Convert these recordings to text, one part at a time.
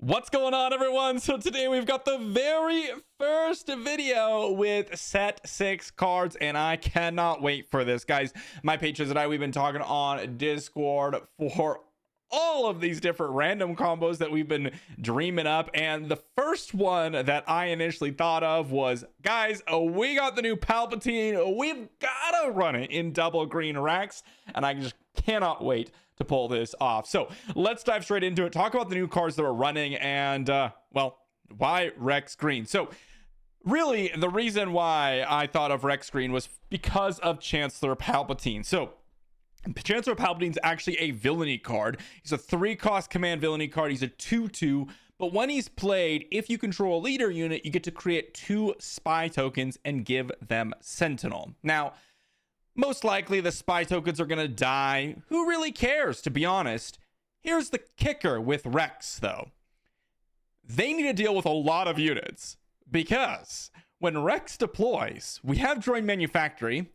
What's going on, everyone? So today we've got the very first video with set 6 cards, and I cannot wait for this, guys. My patrons and I, we've been talking on Discord for all of these different random combos that we've been dreaming up, and the first one that I initially thought of was, guys, we got the new Palpatine. We've gotta run it in double green Rex, and I just cannot wait to pull this off. So let's dive straight into it, talk about the new cards that we're running, and well, why Rex green. So really the reason why I thought of Rex green was because of Chancellor Palpatine. So Chancellor Palpatine is actually a villainy card. He's a 3-cost command villainy card. He's a 2/2, but when he's played, if you control a leader unit, you get to create 2 spy tokens and give them Sentinel. Now, most likely the spy tokens are going to die. Who really cares, to be honest? Here's the kicker with Rex, though. They need to deal with a lot of units, because when Rex deploys, we have Droid Manufactory.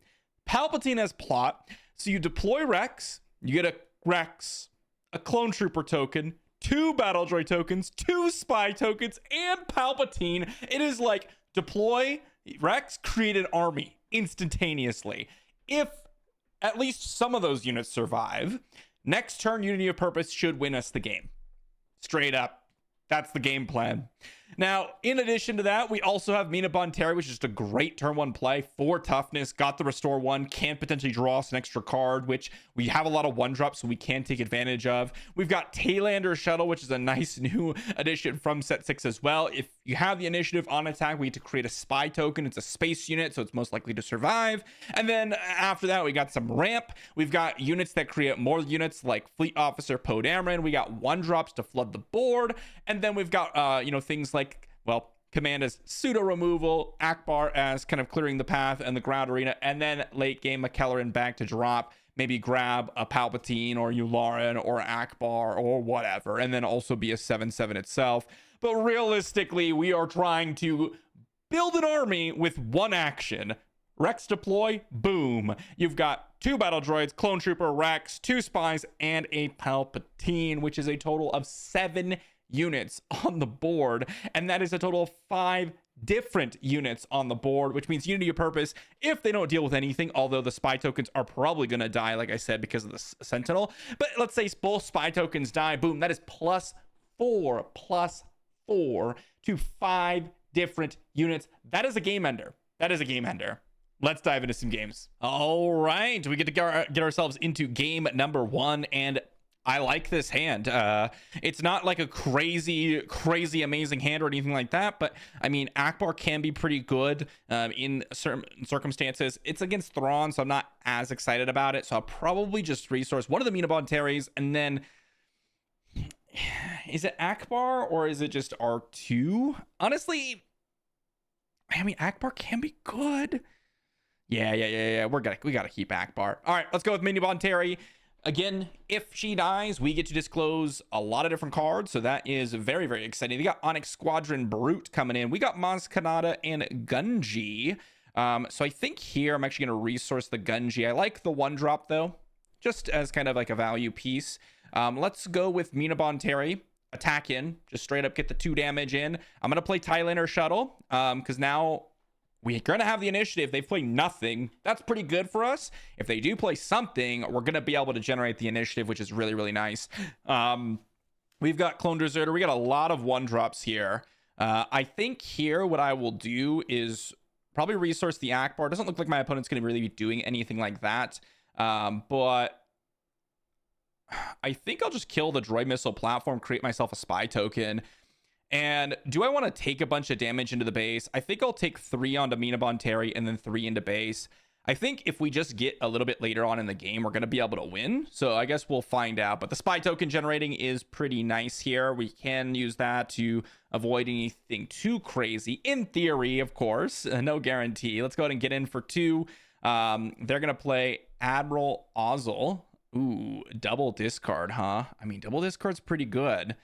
Palpatine has plot. So you deploy Rex, you get a Rex, a Clone Trooper token, 2 Battle Droid tokens, 2 spy tokens, and Palpatine. It is like deploy Rex, create an army instantaneously. If at least some of those units survive, next turn Unity of Purpose should win us the game. Straight up. That's the game plan. Now, in addition to that, we also have Mina Bonteri, which is just a great turn 1 play. 4 toughness, got the restore 1, can potentially draw us an extra card, which we have a lot of 1-drops, so we can take advantage of. We've got Taylander Shuttle, which is a nice new addition from set 6 as well. If you have the initiative on attack, we get to create a spy token. It's a space unit, so it's most likely to survive. And then after that, we got some ramp. We've got units that create more units, like Fleet Officer Poe Dameron. We got 1-drops to flood the board. And then we've got, things like, well, command as pseudo removal, Akbar as kind of clearing the path and the ground arena, and then late game McKellar back to drop, maybe grab a Palpatine or Yularen or Akbar or whatever, and then also be a 7/7 itself. But realistically, we are trying to build an army with 1 action. Rex deploy, boom. You've got 2 battle droids, Clone Trooper, Rex, 2 spies, and a Palpatine, which is a total of 7 units on the board, and that is a total of 5 different units on the board, which means Unity of Purpose, if they don't deal with anything, although the spy tokens are probably going to die, like I said, because of the Sentinel, but let's say both spy tokens die, boom, that is +4 to 5 different units. That is a game ender. That is a game ender. Let's dive into some games. All right, we get to get ourselves into game number 1, and I like this hand. It's not like a crazy amazing hand or anything like that, but I mean, Akbar can be pretty good in certain circumstances. It's against Thrawn, so I'm not as excited about it. So I'll probably just resource one of the Mina Bonteris, and then is it Akbar or is it just R2? Honestly, I mean, Akbar can be good. Yeah. We gotta keep Akbar. All right, let's go with Mina Bonteri. Again, if she dies, we get to disclose a lot of different cards, so that is very, very exciting. We got Onyx Squadron Brute coming in. We got Maz Kanata and Gunji. So I think here I'm actually going to resource the Gunji. I like the 1-drop, though, just as kind of like a value piece. Let's go with Mina Bonteri. Attack in. Just straight up get the 2 damage in. I'm going to play Taylander Shuttle, because now we're going to have the initiative. They play nothing. That's pretty good for us. If they do play something, we're going to be able to generate the initiative, which is really, really nice. We've got Clone Deserter. We got a lot of 1-drops here. I think here what I will do is probably resource the Akbar. Doesn't look like my opponent's going to really be doing anything like that. But I think I'll just kill the droid missile platform, create myself a spy token. And do I want to take a bunch of damage into the base? I think I'll take 3 onto Mina Bonteri and then 3 into base. I think if we just get a little bit later on in the game, we're going to be able to win. So I guess we'll find out. But the spy token generating is pretty nice here. We can use that to avoid anything too crazy. In theory, of course. No guarantee. Let's go ahead and get in for 2. They're going to play Admiral Ozzel. Ooh, double discard, huh? I mean, double discard's pretty good.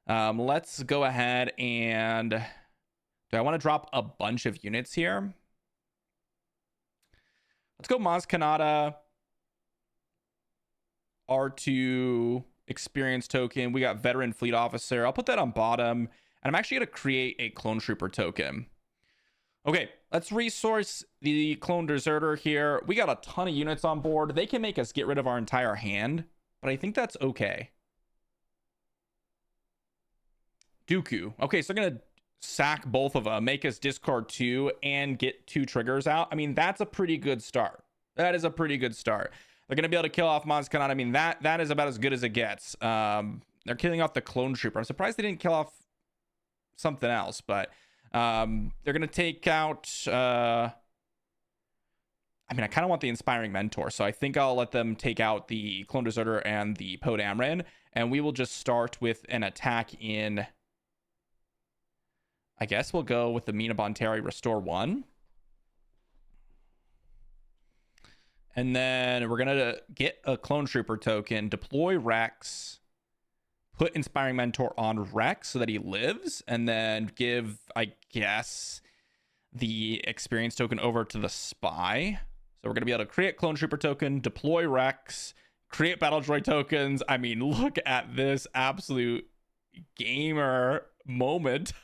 Let's go ahead and do I want to drop a bunch of units here? Let's go Maz Kanata, R2, experience token. We got veteran fleet officer. I'll put that on bottom. And I'm actually going to create a clone trooper token. Okay, let's resource the clone deserter here. We got a ton of units on board. They can make us get rid of our entire hand, but I think that's okay. Dooku. Okay, so they're going to sack both of them, make us discard 2 and get 2 triggers out. I mean, that's a pretty good start. That is a pretty good start. They're going to be able to kill off Maz Kanata. I mean, that is about as good as it gets. They're killing off the clone trooper. I'm surprised they didn't kill off something else, but they're going to take out... I mean, I kind of want the Inspiring Mentor, so I think I'll let them take out the Clone Deserter and the Poe Dameron, and we will just start with an attack in... I guess we'll go with the Mina Bonteri Restore 1. And then we're going to get a Clone Trooper token, deploy Rex, put Inspiring Mentor on Rex so that he lives, and then give, I guess, the experience token over to the Spy. So we're going to be able to create Clone Trooper token, deploy Rex, create Battle Droid tokens. I mean, look at this absolute gamer moment.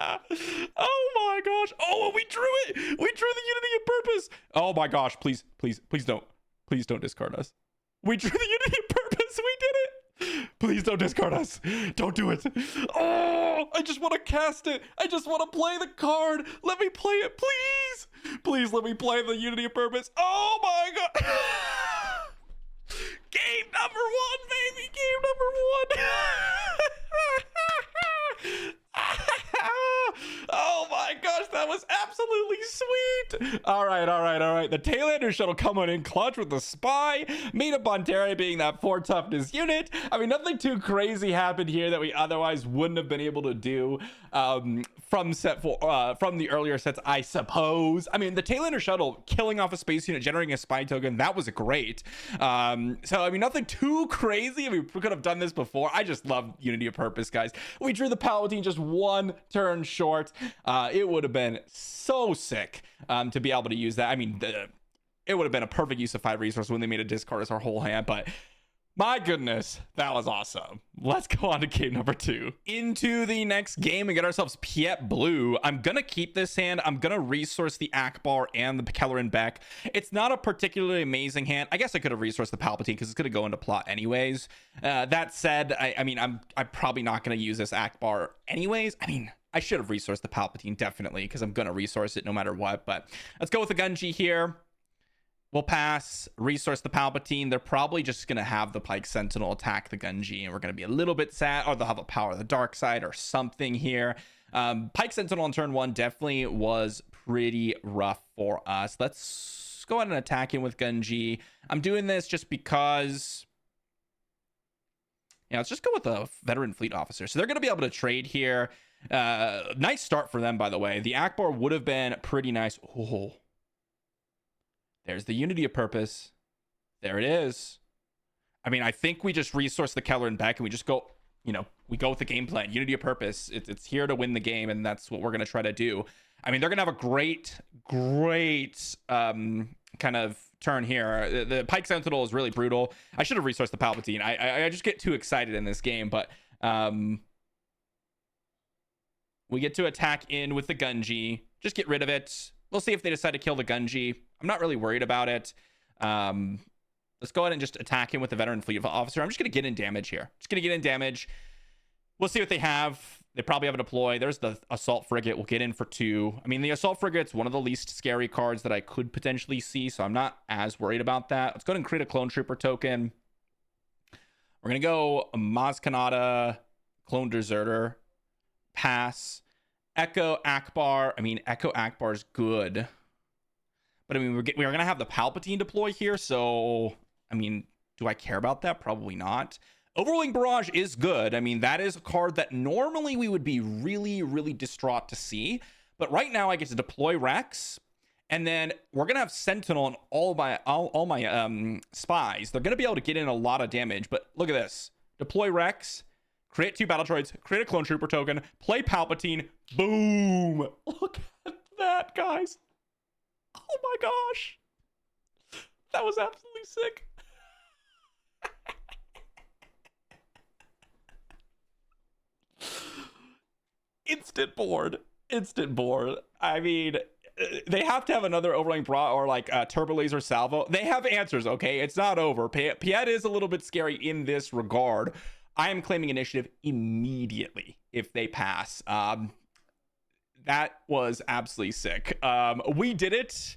Oh my gosh. Oh, we drew it. We drew the Unity of Purpose. Oh my gosh. Please don't discard us. We drew the Unity of Purpose. We did it. Please don't discard us. Don't do it. Oh, I just want to cast it. I just want to play the card. Let me play it, please. Please let me play the Unity of Purpose. Oh my god. Game number 1, baby. Game number 1. Oh my gosh, that was absolutely sweet. All right. The Taylander shuttle coming in clutch with the Spy. Mina Bonteri being that 4 toughness unit. I mean, nothing too crazy happened here that we otherwise wouldn't have been able to do from the earlier sets, I suppose. I mean, the Taylander shuttle killing off a space unit, generating a spy token, that was great. So I mean, nothing too crazy. I mean, we could have done this before. I just love Unity of Purpose, guys. We drew the Palpatine just 1 turn short. It would have been so sick to be able to use that. I mean, it would have been a perfect use of 5 resources when they made a discard as our whole hand, but my goodness, that was awesome. Let's go on to game number 2. Into the next game and get ourselves Piet Blue. I'm going to keep this hand. I'm going to resource the Akbar and the Kelleran Beck. It's not a particularly amazing hand. I guess I could have resourced the Palpatine because it's going to go into plot anyways. That said, I mean, I'm probably not going to use this Akbar anyways. I mean, I should have resourced the Palpatine definitely because I'm going to resource it no matter what. But let's go with the Gunji here. We'll pass, resource the Palpatine. They're probably just going to have the Pike Sentinel attack the Gunji, and we're going to be a little bit sad, or they'll have a Power of the Dark Side or something here. Pike Sentinel on turn 1 definitely was pretty rough for us. Let's go ahead and attack him with Gunji. I'm doing this just because... Yeah, let's just go with the Veteran Fleet Officer. So they're going to be able to trade here. Nice start for them, by the way. The Akbar would have been pretty nice. Oh. There's the Unity of Purpose. There it is. I mean, I think we just resource the Kelleran Beck and we just go, you know, we go with the game plan. Unity of Purpose. It's here to win the game, and that's what we're going to try to do. I mean, they're going to have a great kind of turn here. The Pike Sentinel is really brutal. I should have resourced the Palpatine. I just get too excited in this game, but we get to attack in with the Gunji. Just get rid of it. We'll see if they decide to kill the Gunji. I'm not really worried about it. Let's go ahead and just attack him with the Veteran Fleet Officer. I'm just going to get in damage here. Just going to get in damage. We'll see what they have. They probably have a deploy. There's the Assault Frigate. We'll get in for 2. I mean, the Assault Frigate's one of the least scary cards that I could potentially see, so I'm not as worried about that. Let's go ahead and create a Clone Trooper token. We're going to go Maz Kanata, Clone Deserter, pass. Echo Akbar. I mean, Echo Akbar is good. But I mean, we're going to have the Palpatine deploy here, so... I mean, do I care about that? Probably not. Overruling Barrage is good. I mean, that is a card that normally we would be really, really distraught to see. But right now, I get to deploy Rex, and then we're going to have Sentinel and all my spies. They're going to be able to get in a lot of damage, but look at this. Deploy Rex, create 2 battle droids, create a Clone Trooper token, play Palpatine, boom! Look at that, guys. Oh my gosh. That was absolutely sick. Instant board. I mean, they have to have another overlaying bra or like turbo laser salvo. They have answers, okay? It's not over. Piet is a little bit scary in this regard. I am claiming initiative immediately if they pass. That was absolutely sick. We did it.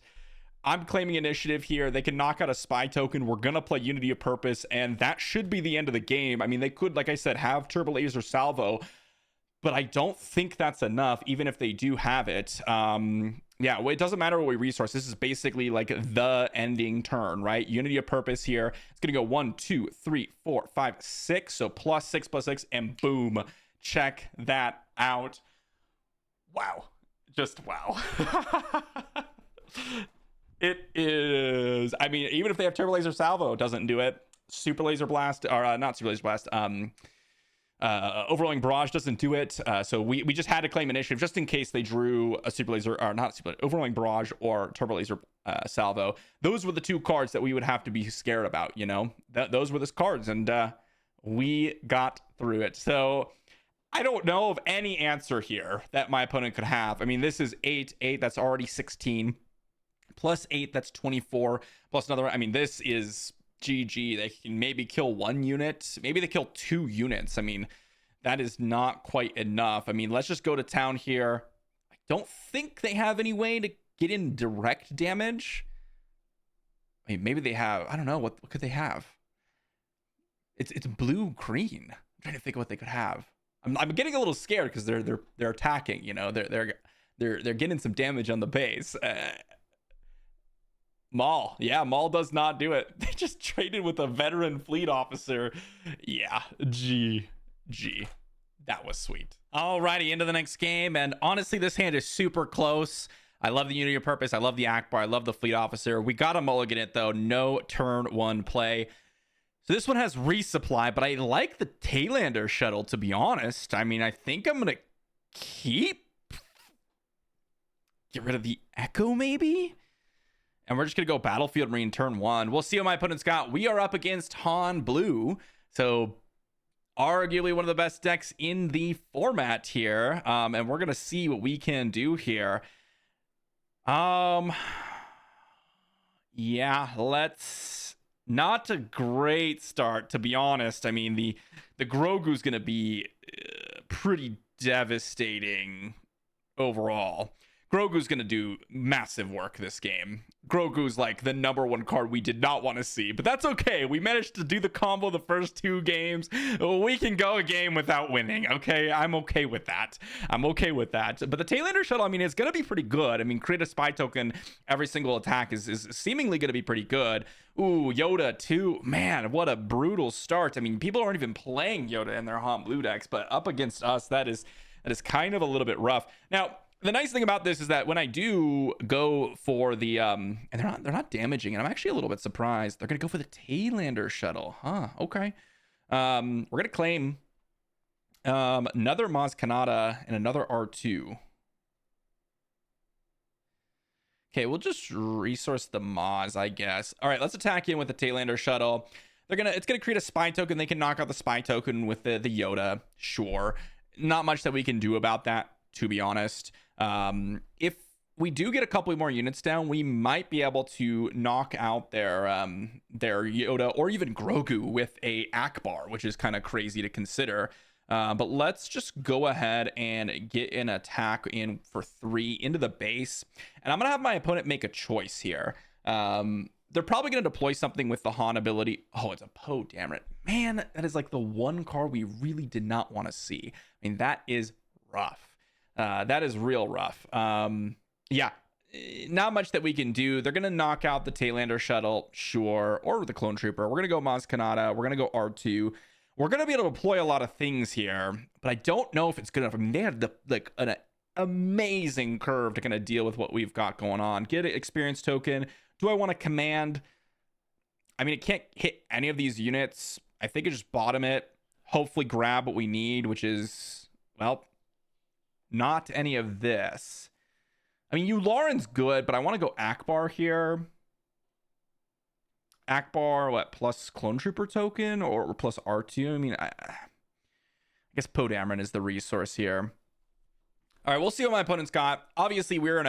I'm claiming initiative here. They can knock out a spy token. We're going to play Unity of Purpose, and that should be the end of the game. I mean, they could, like I said, have turbo laser salvo, but I don't think that's enough, even if they do have it. Yeah, well, it doesn't matter what we resource. This is basically like the ending turn, right? Unity of Purpose here. It's going to go 1, 2, 3, 4, 5, 6. So +6/+6, and boom. Check that out. Wow. Just wow. It is. I mean, even if they have turbo laser salvo, it doesn't do it. Super laser blast, or not super laser blast. Overwhelming barrage doesn't do it. So we just had to claim initiative just in case they drew a super laser, or not super overwhelming barrage or turbo laser salvo. Those were the two cards that we would have to be scared about. You know, those were the cards, and we got through it. So I don't know of any answer here that my opponent could have. I mean, this is 8, that's already 16. +8, that's 24, plus another. I mean, this is GG. They can maybe kill 1 unit, maybe they kill 2 units. I mean, that is not quite enough. I mean, let's just go to town here. I don't think they have any way to get in direct damage. I mean, maybe they have. I don't know, what could they have. It's blue green. I'm trying to think of what they could have. I'm getting a little scared because they're attacking. You know, they're getting some damage on the base. Maul. Yeah, Maul does not do it. They just traded with a veteran fleet officer. Yeah, GG. That was sweet. Alrighty, into the next game. And honestly, this hand is super close. I love the Unity of Purpose. I love the Akbar. I love the fleet officer. We got a mulligan it, though. No turn 1 play. So this one has resupply, but I like the Taylander shuttle, to be honest. I mean, I think I'm going to get rid of the Echo, maybe? And we're just going to go Battlefield Marine turn 1. We'll see what my opponent's got. We are up against Han Blue. So arguably one of the best decks in the format here. And we're going to see what we can do here. Yeah, let's... Not a great start, to be honest. I mean, the Grogu's going to be pretty devastating overall. Grogu's going to do massive work this game. Grogu's like the #1 card we did not want to see, but that's okay. We managed to do the combo the first 2 games. We can go a game without winning, okay? I'm okay with that. But the Taylander shuttle, I mean, it's going to be pretty good. I mean, create a spy token every single attack is seemingly going to be pretty good. Ooh, Yoda too. Man, what a brutal start. I mean, people aren't even playing Yoda in their Han Blue decks, but up against us, that is kind of a little bit rough. Now, the nice thing about this is that when I do go for the and they're not damaging, and I'm actually a little bit surprised they're gonna go for the Taylander shuttle. Huh, okay. We're gonna claim another Maz Kanata and another R2. Okay, we'll just resource the Maz, I guess. All right, let's attack in with the Taylander shuttle. It's gonna create a spy token. They can knock out the spy token with the Yoda. Sure, not much that we can do about that, to be honest. If we do get a couple more units down, we might be able to knock out their Yoda or even Grogu with a Akbar, which is kind of crazy to consider. But let's just go ahead and get an attack in for 3 into the base. And I'm going to have my opponent make a choice here. They're probably going to deploy something with the Han ability. Oh, it's a Poe, damn it. Man, that is like the one card we really did not want to see. I mean, that is rough. That is real rough. Yeah, not much that we can do. They're going to knock out the Taylander shuttle, sure, or the Clone Trooper. We're going to go Maz Kanata. We're going to go R2. We're going to be able to deploy a lot of things here, but I don't know if it's good enough. I mean, they had an amazing curve to kind of deal with what we've got going on. Get an experience token. Do I want to command? I mean, it can't hit any of these units. I think it just bottom it. Hopefully grab what we need, which is, well, not any of this. I mean, Yularen's good, but I want to go Akbar here. Akbar, what, plus Clone Trooper token or plus R2? I mean, I guess Poe Dameron is the resource here. All right, we'll see what my opponent's got. Obviously, we're in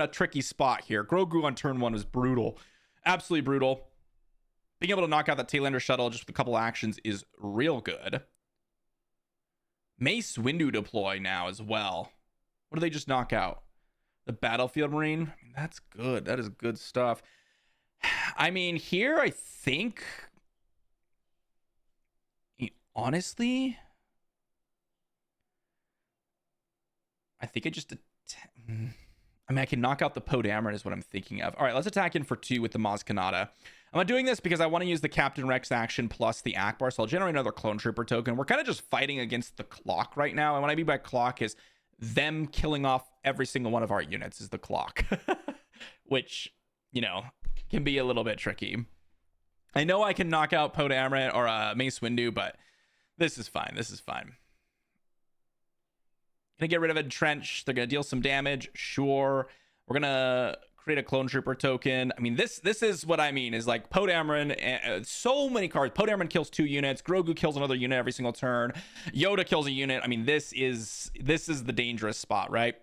a tricky spot here. Grogu on turn 1 was brutal. Absolutely brutal. Being able to knock out that Tailender shuttle just with a couple actions is real good. Mace Windu deploy now as well. What do they just knock out? The Battlefield Marine? I mean, that's good. That is good stuff. I mean, here I think... honestly... I think I just... I mean, I can knock out the Poe Dameron is what I'm thinking of. All right, let's attack in for 2 with the Maz Kanata. I'm not doing this because I want to use the Captain Rex action plus the Ackbar, so I'll generate another Clone Trooper token. We're kind of just fighting against the clock right now, and what I mean by clock is them killing off every single one of our units is the clock, which, you know, can be a little bit tricky. I know I can knock out Poe Dameron or Mace Windu, but this is fine. This is fine. Gonna get rid of Entrench. They're gonna deal some damage. Sure. We're gonna create a Clone Trooper token. I mean, this is what I mean is like Poe Dameron. So many cards. Poe Dameron kills 2 units. Grogu kills another unit every single turn. Yoda kills a unit. I mean, this is the dangerous spot, right?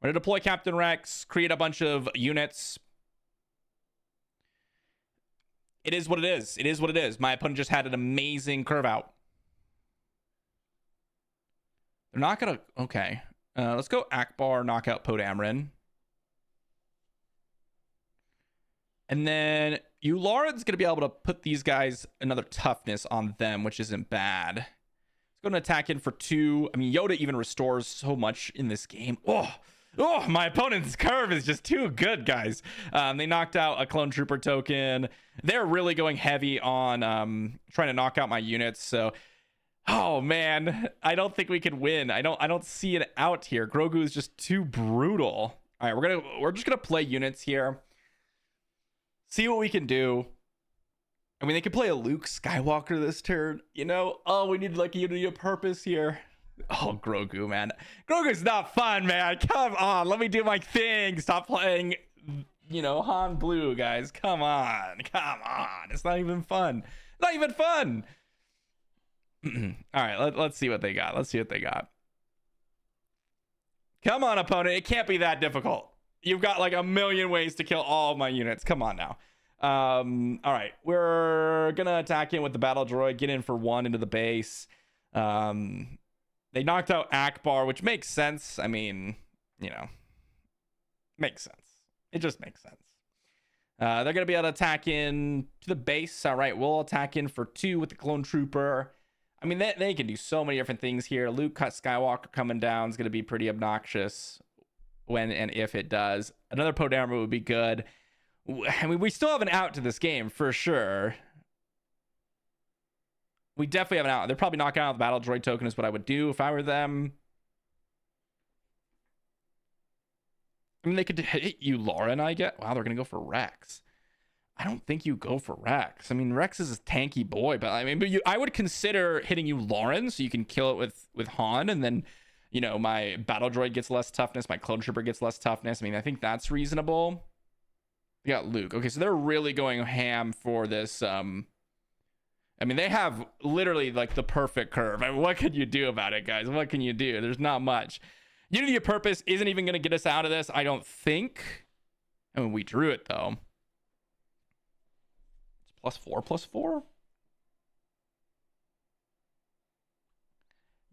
We're gonna deploy Captain Rex. Create a bunch of units. It is what it is. It is what it is. My opponent just had an amazing curve out. They're not gonna... okay. Let's go Ackbar, knock out Poe Dameron. And then Yularen's gonna be able to put these guys another toughness on them, which isn't bad. Let's go and attack in for 2. I mean, Yoda even restores so much in this game. Oh, my opponent's curve is just too good, guys. They knocked out a Clone Trooper token. They're really going heavy on trying to knock out my units, so... oh man, I don't think we can win. I don't see it out here. Grogu is just too brutal. All right, we're just gonna play units here. See what we can do. I mean, they could play a Luke Skywalker this turn, you know? Oh, we need like a unity of purpose here. Oh, Grogu, man. Grogu's not fun, man. Come on, let me do my thing. Stop playing, you know, Han Blue, guys. Come on. Come on. It's not even fun. Not even fun. All right, let's see what they got. Let's see what they got. Come on, opponent. It can't be that difficult. You've got like a million ways to kill all of my units. Come on now. All right, we're gonna attack in with the battle droid. Get in for 1 into the base. They knocked out Ackbar, which makes sense. I mean, you know, makes sense. It just makes sense. They're gonna be able to attack in to the base. All right, we'll attack in for 2 with the Clone Trooper. I mean, they can do so many different things here. Luke Skywalker coming down is going to be pretty obnoxious when and if it does. Another Poe Dameron would be good. I mean, we still have an out to this game for sure. We definitely have an out. They're probably knocking out the battle droid token is what I would do if I were them. I mean, they could hit Yularen, I get. Wow, they're going to go for Rex. I don't think you go for Rex. I mean, Rex is a tanky boy, but I mean, I would consider hitting Yularen so you can kill it with Han, and then, you know, my battle droid gets less toughness, my Clone Trooper gets less toughness. I mean, I think that's reasonable. We got Luke. Okay, so they're really going ham for this. I mean, they have literally like the perfect curve. I mean, what can you do about it, guys? What can you do? There's not much. Unity of purpose isn't even going to get us out of this, I don't think. I mean, we drew it though. +4/+4.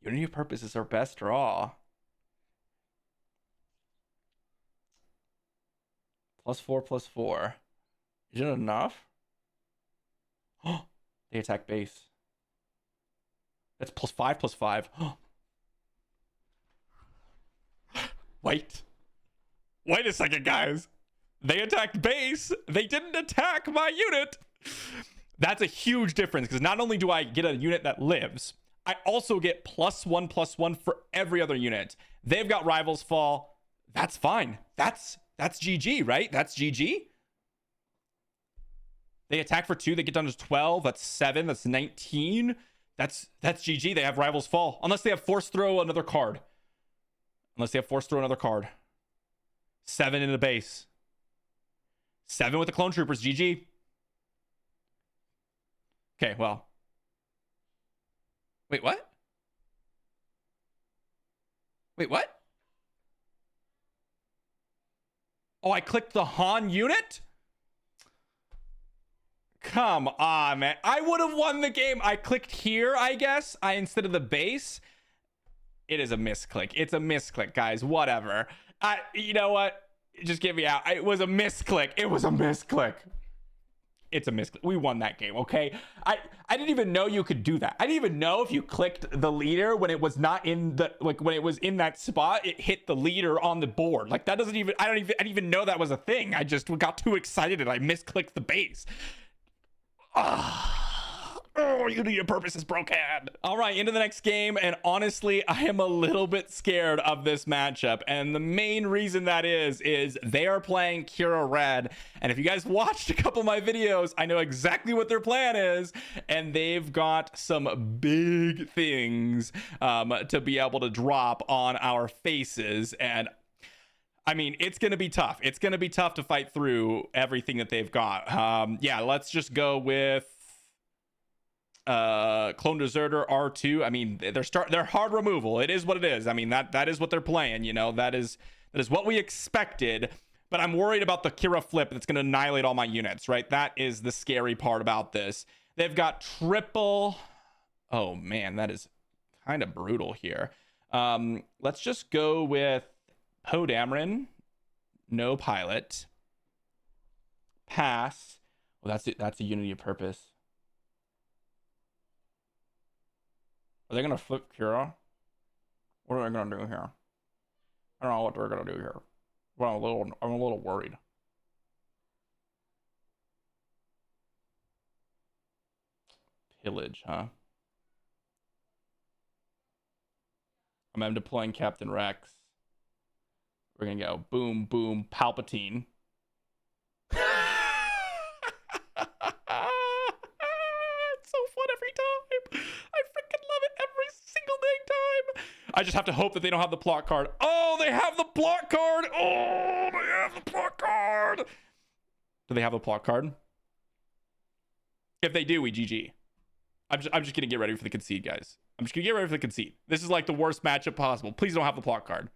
Unity of purpose is our best draw. +4/+4. Is it enough? Oh, they attack base. That's +5/+5. Wait a second, guys. They attacked base. They didn't attack my unit. That's a huge difference because not only do I get a unit that lives, I also get +1/+1 for every other unit. They've got Rivals Fall. That's fine. That's GG, right? That's GG. They attack for 2. They get down to 12. That's 7. That's 19. That's GG. They have Rivals Fall. Unless they have Force Throw another card. 7 in the base. 7 with the Clone Troopers. GG. Okay, well. . Wait, what? Wait, what? Oh, I clicked the Han unit? Come on, man. I would have won the game. I clicked here, I guess, instead of the base. It is a misclick. It's a misclick, guys. Whatever. You know what? Just get me out. It was a misclick. It was a misclick. It's a misclick. We won that game, okay? I didn't even know you could do that. I didn't even know if you clicked the leader when it was not in the, like, when it was in that spot, it hit the leader on the board. Like, that doesn't even, I didn't even know that was a thing. I just got too excited and I misclicked the base. Oh, Unity of Purpose is broken. All right, into the next game. And honestly, I am a little bit scared of this matchup. And the main reason that is they are playing Kira Red. And if you guys watched a couple of my videos, I know exactly what their plan is. And they've got some big things to be able to drop on our faces. And I mean, it's going to be tough. It's going to be tough to fight through everything that they've got. Yeah, let's just go with Clone Deserter R2. I mean, they're hard removal. It is what it is. I mean, that is what they're playing, you know. That is what we expected. But I'm worried about the Kira flip that's going to annihilate all my units, right? That is the scary part about this. They've got triple. Oh man, that is kind of brutal here. Let's just go with Poe Dameron, no pilot, pass. Well, that's it. That's a Unity of Purpose. Are they gonna flip Kira? What are they gonna do here? I don't know what they're gonna do here. Well, I'm a little worried. Pillage, huh? I'm deploying Captain Rex. We're gonna go boom, boom, Palpatine. It's so fun every time. I freaking love it every single dang time. I just have to hope that they don't have the plot card. Oh, they have the plot card. Oh, they have the plot card. Do they have the plot card? If they do, we GG. I'm just gonna get ready for the concede, guys. I'm just gonna get ready for the concede. This is like the worst matchup possible. Please don't have the plot card.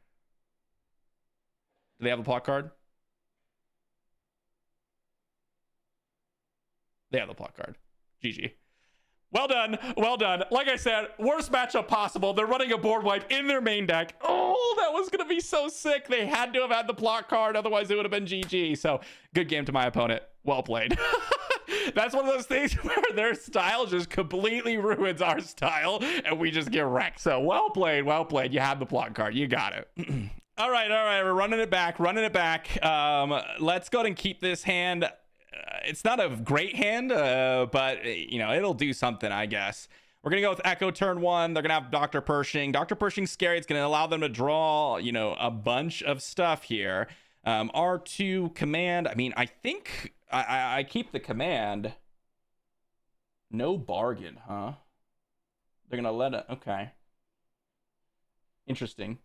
Do they have a plot card? They have the plot card. GG. Well done. Well done. Like I said, worst matchup possible. They're running a board wipe in their main deck. Oh, that was going to be so sick. They had to have had the plot card. Otherwise, it would have been GG. So, good game to my opponent. Well played. That's one of those things where their style just completely ruins our style and we just get wrecked. So, well played. Well played. You have the plot card. You got it. All right. We're running it back. Let's go ahead and keep this hand. It's not a great hand, but, you know, it'll do something, I guess. We're going to go with Echo turn 1. They're going to have Dr. Pershing. Dr. Pershing's scary. It's going to allow them to draw, you know, a bunch of stuff here. R2 command. I mean, I think I keep the command. No bargain, huh? They're going to let it. Okay. Interesting.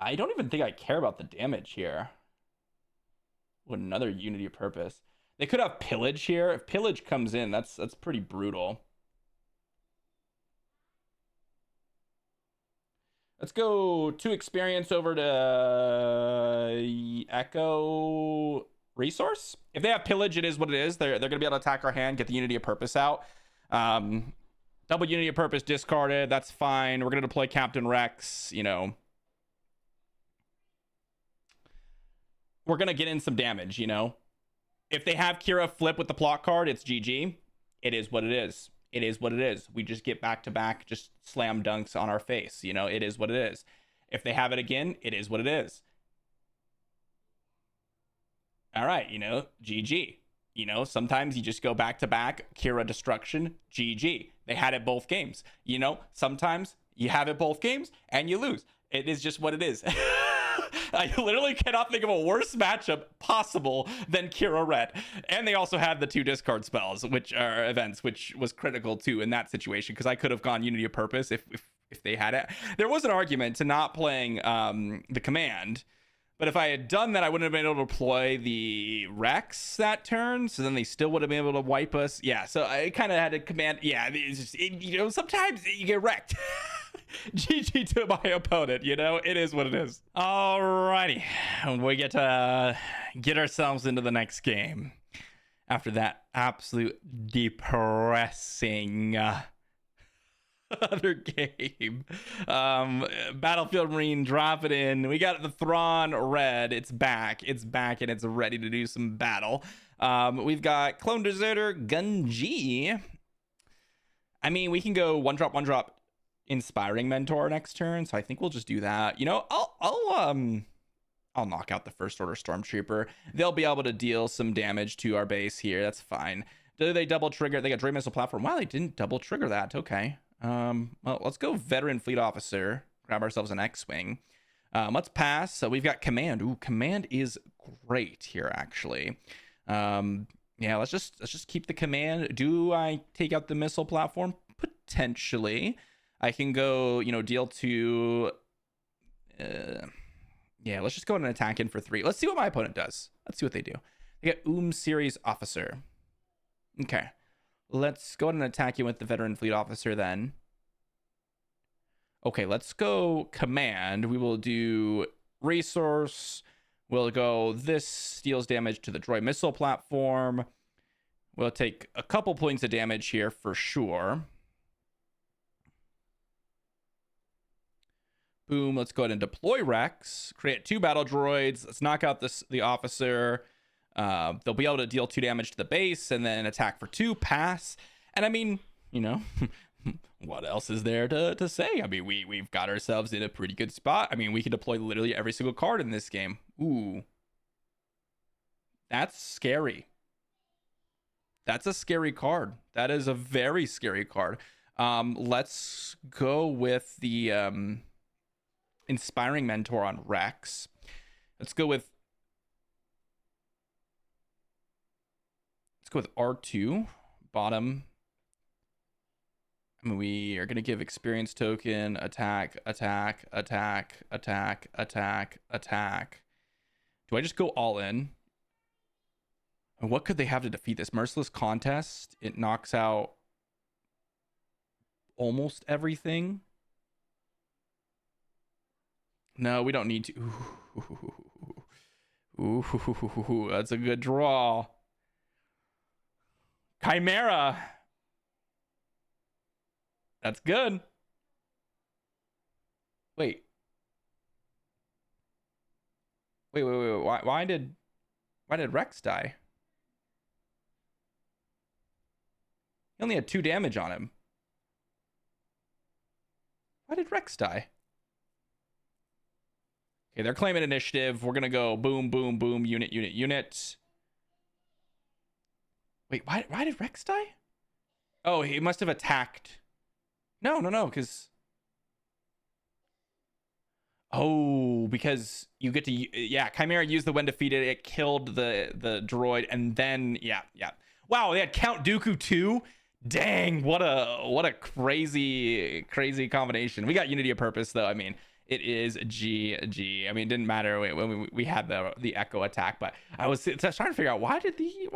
I don't even think I care about the damage here. What, another Unity of Purpose. They could have Pillage here. If Pillage comes in, that's pretty brutal. Let's go 2 experience over to Echo Resource. If they have Pillage, it is what it is. They're going to be able to attack our hand, get the Unity of Purpose out. Double Unity of Purpose discarded. That's fine. We're going to deploy Captain Rex, you know. We're going to get in some damage, you know. If they have Kira flip with the plot card, it's GG. It is what it is. It is what it is. We just get back-to-back, just slam dunks on our face. You know, it is what it is. If they have it again, it is what it is. All right, you know, GG. You know, sometimes you just go back-to-back, Kira destruction, GG. They had it both games. You know, sometimes you have it both games and you lose. It is just what it is. I literally cannot think of a worse matchup possible than Kira Red. And they also had the 2 discard spells, which are events, which was critical too in that situation, because I could have gone Unity of Purpose if they had it. There was an argument to not playing the command, But if I had done that, I wouldn't have been able to deploy the Rex that turn. So then they still would have been able to wipe us. Yeah, so I kind of had to command. Yeah, it's just, sometimes you get wrecked. GG to my opponent, it is what it is. Alrighty, we get to get ourselves into the next game after that absolute depressing other game. Battlefield Marine, drop it in. We got the Thrawn red. It's back and it's ready to do some battle. We've got Clone Deserter, Gunji. I mean, we can go one drop Inspiring Mentor next turn, so I think we'll just do that. I'll knock out the First Order Stormtrooper. They'll be able to deal some damage to our base here. That's fine. Do they double trigger? They got Droid Missile Platform. Wow, they didn't double trigger that. Okay. Well, let's go Veteran Fleet Officer. Grab ourselves an X-Wing. Let's pass. So we've got Command. Ooh, Command is great here, actually. Yeah, let's just keep the Command. Do I take out the Missile Platform? Potentially. I can go, deal to... yeah, let's just go ahead and attack in for 3. Let's see what my opponent does. Let's see what they do. They got Series Officer. Okay. Let's go ahead and attack you with the Veteran Fleet Officer then. Okay, let's go Command. We will do Resource. We'll go this deals damage to the Droid Missile Platform. We'll take a couple points of damage here for sure. Boom, let's go ahead and deploy Rex. Create 2 battle droids. Let's knock out the officer. They'll be able to deal 2 damage to the base and then attack for 2, pass. And I mean, what else is there to say? I mean, we've got ourselves in a pretty good spot. I mean, we can deploy literally every single card in this game. Ooh. That's scary. That's a scary card. That is a very scary card. Let's go with the Inspiring Mentor on Rex. Let's go with R2 bottom. I mean, we are going to give experience token, attack. Do I just go all in? And what could they have to defeat this? Merciless Contest. It knocks out almost everything. No, we don't need to. Ooh, that's a good draw. Chimera. That's good. Wait. Why did Rex die? He only had 2 damage on him. Why did Rex die? Okay, they're claiming initiative. We're gonna go boom, boom, boom, unit. Wait, why did Rex die? Oh, he must have attacked. No, because... Oh, because you get to... Yeah, Chimera used the when defeated. It killed the droid, and then... Yeah. Wow, they had Count Dooku too? Dang, what a crazy combination. We got Unity of Purpose, though. I mean... It is GG. I mean, it didn't matter when we had the Echo attack, but I was trying to figure out why did the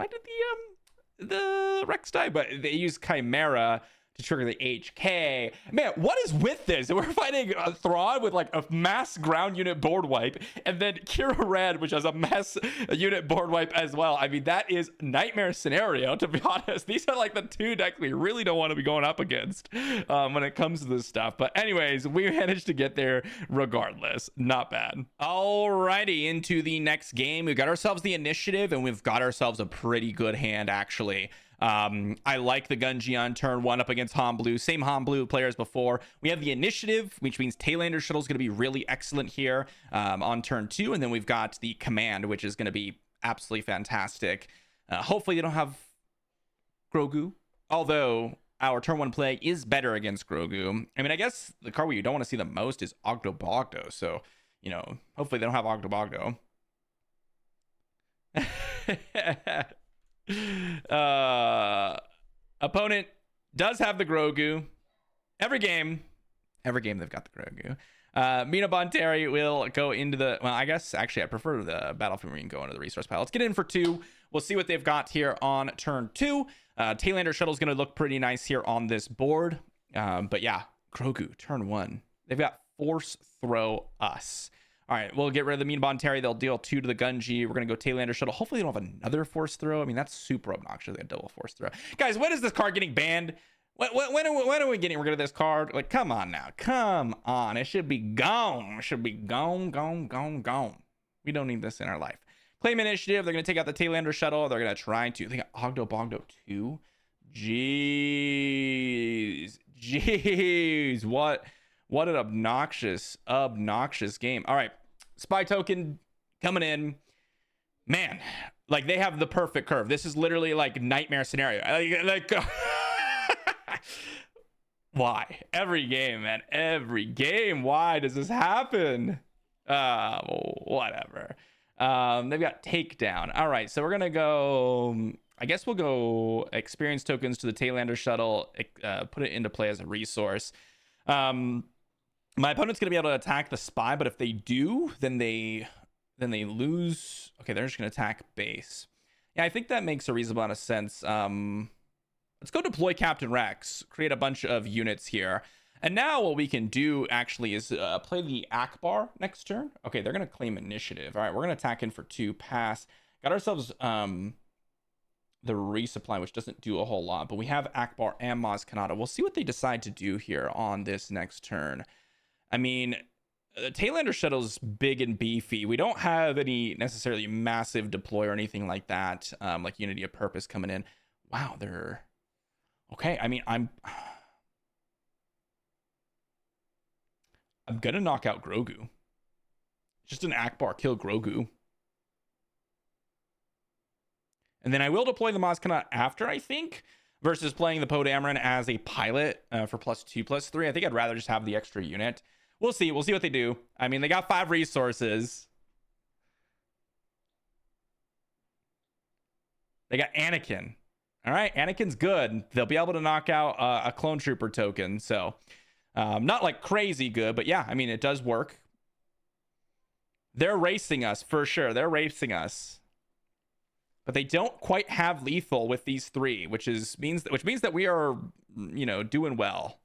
Rex die? But they used Chimera to trigger the HK. Man, what is with this? We're fighting a Thrawn with like a mass ground unit board wipe, and then Kira Red, which has a mass unit board wipe as well. I mean, that is nightmare scenario, to be honest. These are like the 2 decks we really don't want to be going up against when it comes to this stuff. But anyways, we managed to get there regardless. Not bad. Alrighty, into the next game. We've got ourselves the initiative, and we've got ourselves a pretty good hand, actually. I like the Gunji on turn 1 up against Han Blue. Same Han Blue player as before. We have the initiative, which means Taylander Shuttle is going to be really excellent here on turn 2. And then we've got the command, which is going to be absolutely fantastic. Hopefully they don't have Grogu, although our turn 1 play is better against Grogu. I mean, I guess the card where you don't want to see the most is Ogdo Bogdo. So, hopefully they don't have Ogdo Bogdo. Opponent does have the Grogu. Every game they've got the Grogu. Mina Bonteri will go into the, well, I guess actually I prefer the Battlefield Marine go into the resource pile. Let's get in for 2. We'll see what they've got here on turn 2. Taylander Shuttle is going to look pretty nice here on this board. But yeah, Grogu, turn 1. They've got Force Throw us. All right, we'll get rid of the Mina Bonteri. They'll deal 2 to the Gunji. We're going to go Taylander Shuttle. Hopefully they don't have another Force Throw. I mean, that's super obnoxious. They have double Force Throw. Guys, when is this card getting banned? When are we getting rid of this card? Like, come on now. Come on. It should be gone. It should be gone. We don't need this in our life. Claim initiative. They're going to take out the Taylander Shuttle. They're going to try to. They got Ogdo Bogdo 2. Jeez. What an obnoxious game. All right. Spy token coming in. Man, like they have the perfect curve. This is literally like nightmare scenario. Like why? Every game, man. Every game. Why does this happen? Whatever. They've got takedown. All right, so we're gonna go. I guess we'll go experience tokens to the Taylander Shuttle. Put it into play as a resource. My opponent's gonna be able to attack the spy, but if they do, then they lose. Okay, they're just gonna attack base. Yeah, I think that makes a reasonable amount of sense. Let's go deploy Captain Rex, create a bunch of units here. And now what we can do actually is play the Akbar next turn. Okay, they're going to claim initiative. All right, we're going to attack in for 2, pass. Got ourselves the resupply, which doesn't do a whole lot. But we have Akbar and Maz Kanata. We'll see what they decide to do here on this next turn. I mean, the Taylander Shuttle's big and beefy. We don't have any necessarily massive deploy or anything like that, like Unity of Purpose coming in. Wow, they're... Okay, I mean, I'm gonna knock out Grogu. Just an Akbar kill Grogu. And then I will deploy the Maz Kanata after, I think, versus playing the Poe Dameron as a pilot for +2/+3. I think I'd rather just have the extra unit. We'll see. We'll see what they do. I mean, they got 5 resources. They got Anakin. All right, Anakin's good. They'll be able to knock out a clone trooper token. So not like crazy good, but yeah, I mean, it does work. They're racing us for sure. They're racing us. But they don't quite have lethal with these 3, which means that we are, you know, doing well.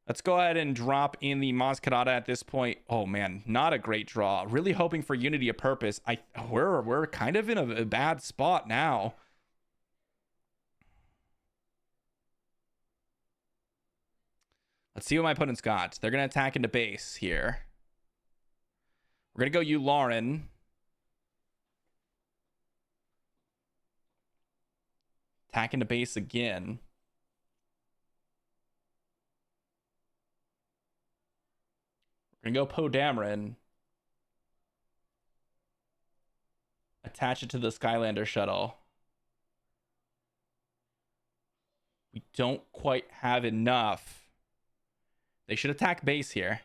Let's go ahead and drop in the Maz Kanata at this point. Oh man, not a great draw. Really hoping for Unity of Purpose. We're kind of in a bad spot now. Let's see what my opponent's got. They're going to attack into base here. We're going to go Yularen. Attack into base again. We're going to go Poe Dameron. Attach it to the Skylander Shuttle. We don't quite have enough. They should attack base here.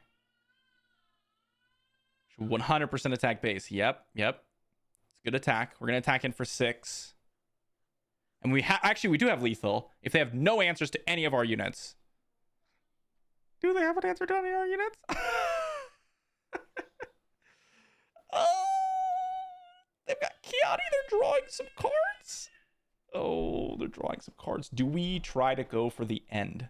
Should 100% attack base. Yep. It's a good attack. We're going to attack in for 6. And we do have lethal if they have no answers to any of our units. Do they have an answer to any of our units? Oh, they've got Kiadi. They're drawing some cards. Oh, they're drawing some cards. Do we try to go for the end?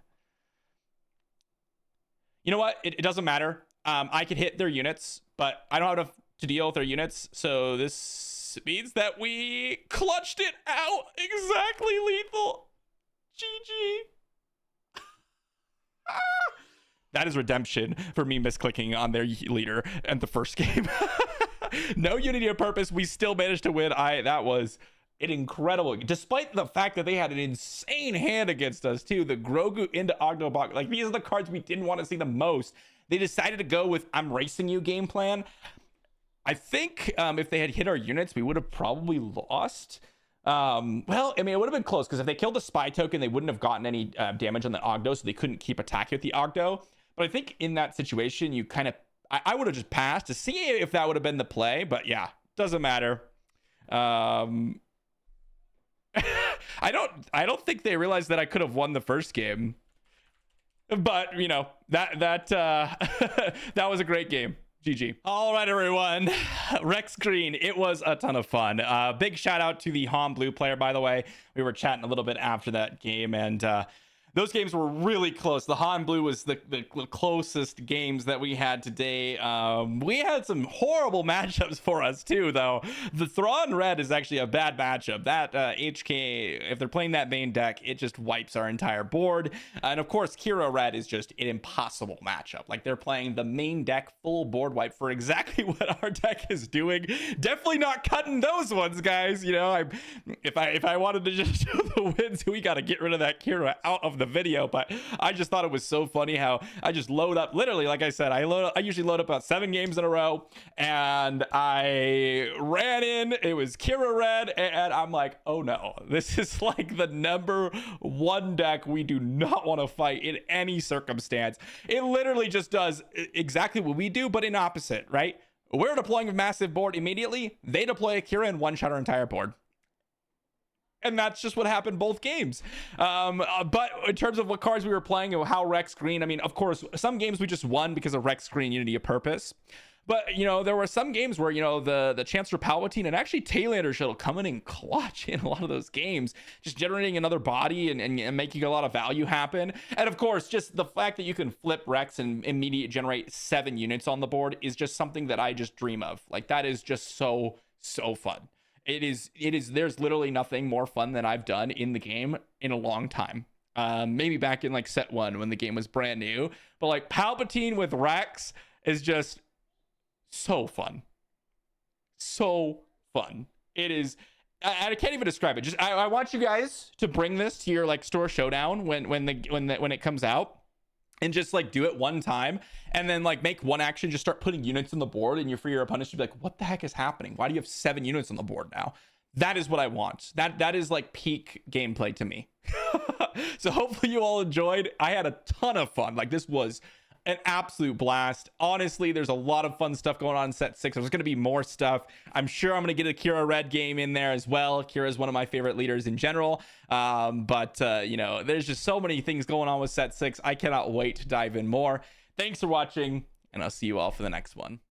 You know what? It doesn't matter. I could hit their units, but I don't have enough to deal with their units. So this means that we clutched it out. Exactly lethal. GG. That is redemption for me misclicking on their leader in the first game. No Unity of Purpose. We still managed to win. That was an incredible, despite the fact that they had an insane hand against us too. The Grogu into Ogdo Bogdo, like these are the cards we didn't want to see the most. They decided to go with "I'm racing you" game plan. I think if they had hit our units, we would have probably lost. Well, I mean, it would have been close because if they killed the spy token, they wouldn't have gotten any damage on the Ogdo, so they couldn't keep attacking with the Ogdo. But I think in that situation, you kind of, I would have just passed to see if that would have been the play. But yeah, doesn't matter. I don't think they realized that I could have won the first game. But you know, that that was a great game. GG. All right, everyone. Rex Green, it was a ton of fun. Big shout out to the Han Blue player, by the way. We were chatting a little bit after that game, and those games were really close. The Han Blue was the closest games that we had today. We had some horrible matchups for us too, though. The Thrawn Red is actually a bad matchup. That HK, if they're playing that main deck, it just wipes our entire board. And of course, Kira Red is just an impossible matchup. Like, they're playing the main deck full board wipe for exactly what our deck is doing. Definitely not cutting those ones, guys. You know, if I wanted to just show the wins, we got to get rid of that Kira out of the video. But I just thought it was so funny how I just load up, literally, like I said, I usually load up about 7 games in a row, and I ran in, it was Kira Red, and I'm like, oh no, this is like the number 1 deck we do not want to fight in any circumstance. It literally just does exactly what we do, but in opposite, right? We're deploying a massive board immediately, they deploy a Kira and one-shot our entire board. And that's just what happened both games. But in terms of what cards we were playing and how Rex Green, I mean, of course, some games we just won because of Rex Green Unity of Purpose. But, you know, there were some games where, you know, the Chancellor Palpatine and actually Taylander Shuttle coming in clutch in a lot of those games, just generating another body and making a lot of value happen. And of course, just the fact that you can flip Rex and immediate generate 7 units on the board is just something that I just dream of. Like, that is just so fun. It is there's literally nothing more fun than I've done in the game in a long time. Maybe back in like set 1 when the game was brand new, but like Palpatine with Rex is just so fun. It is, I can't even describe it. Just I want you guys to bring this to your like store showdown when it comes out, and just like do it one time, and then like make one action, just start putting units on the board, and for your opponents to be like, what the heck is happening? Why do you have 7 units on the board now? That is what I want. That is like peak gameplay to me. So hopefully you all enjoyed. I had a ton of fun. Like, this was an absolute blast. Honestly, there's a lot of fun stuff going on in set 6. There's going to be more stuff. I'm sure I'm going to get a Kira Red game in there as well. Kira is one of my favorite leaders in general. But you know, there's just so many things going on with set 6. I cannot wait to dive in more. Thanks for watching, and I'll see you all for the next one.